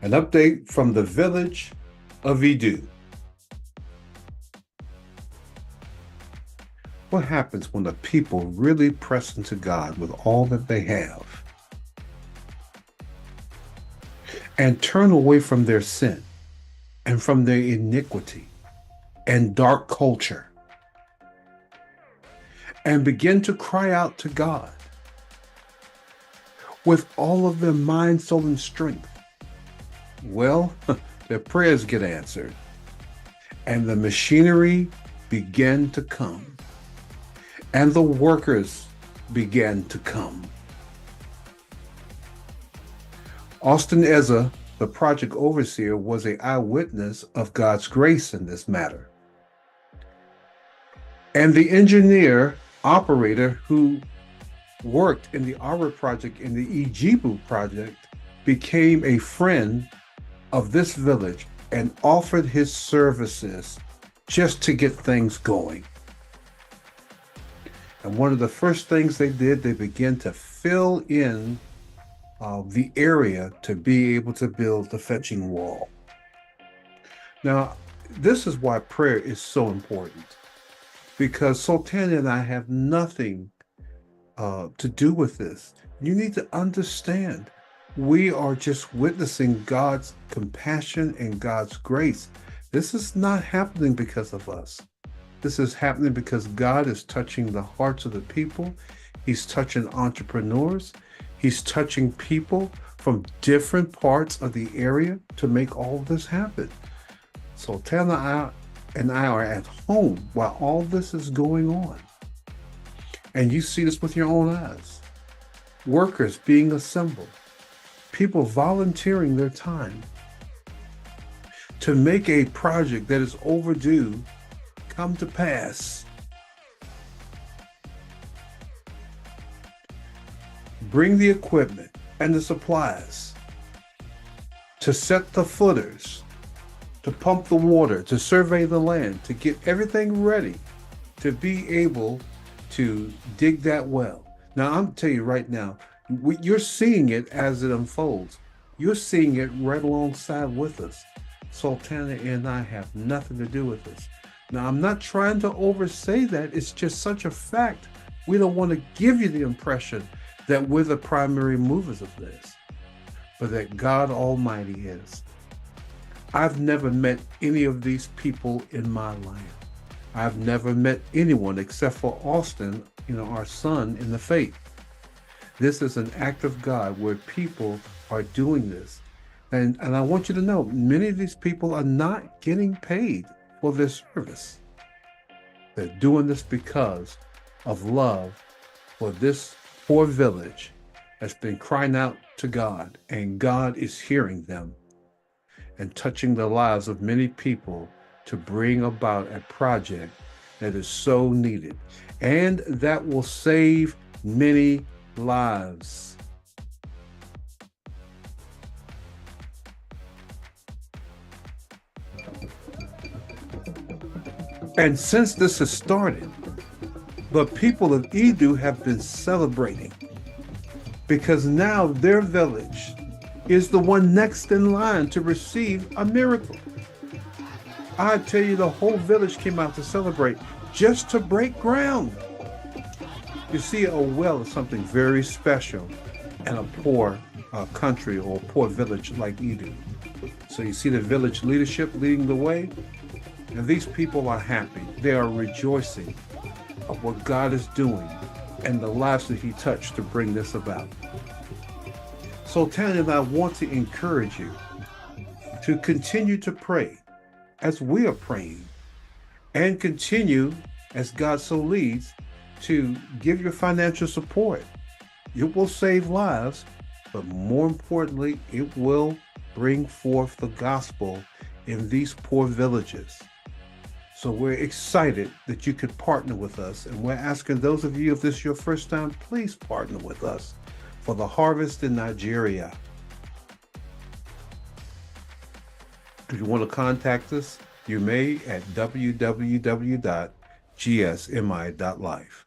An update from the village of Edu. What happens when the people really press into God with all that they have and turn away from their sin and from their iniquity and dark culture and begin to cry out to God with all of their mind, soul, and strength? Well, their prayers get answered and the machinery began to come and the workers began to come. Austin Eza, the project overseer, was an eyewitness of God's grace in this matter. And the engineer operator who worked in the Arbor project in the Ijibu project became a friend of this village and offered his services just to get things going. And one of the first things they did, they began to fill in the area to be able to build the fetching wall. Now, this is why prayer is so important, because Sultana and I have nothing to do with this. You need to understand, we are just witnessing God's compassion and God's grace. This is not happening because of us. This is happening because God is touching the hearts of the people. He's touching entrepreneurs. He's touching people from different parts of the area to make all of this happen. So Tana and I are at home while all this is going on. And you see this with your own eyes. Workers being assembled, people volunteering their time to make a project that is overdue come to pass. Bring the equipment and the supplies to set the footers, to pump the water, to survey the land, to get everything ready to be able to dig that well. Now, I'm telling you right now, you're seeing it as it unfolds. You're seeing it right alongside with us. Sultana and I have nothing to do with this. Now, I'm not trying to oversay that. It's just such a fact. We don't want to give you the impression that we're the primary movers of this, but that God Almighty is. I've never met any of these people in my life. I've never met anyone except for Austin, our son in the faith. This is an act of God where people are doing this. And I want you to know, many of these people are not getting paid for their service. They're doing this because of love for this poor village that's been crying out to God, and God is hearing them and touching the lives of many people to bring about a project that is so needed and that will save many lives. And since this has started, the people of Edu have been celebrating because now their village is the one next in line to receive a miracle. I tell you, the whole village came out to celebrate just to break ground. You see, a well is something very special in a poor country or poor village like Edu. So you see the village leadership leading the way, and these people are happy. They are rejoicing of what God is doing and the lives that He touched to bring this about. So Tanya and I want to encourage you to continue to pray as we are praying, and continue as God so leads to give your financial support. It will save lives, but more importantly, it will bring forth the gospel in these poor villages. So we're excited that you could partner with us, and we're asking those of you, if this is your first time, please partner with us for the harvest in Nigeria. If you want to contact us, you may at www.gsmi.life.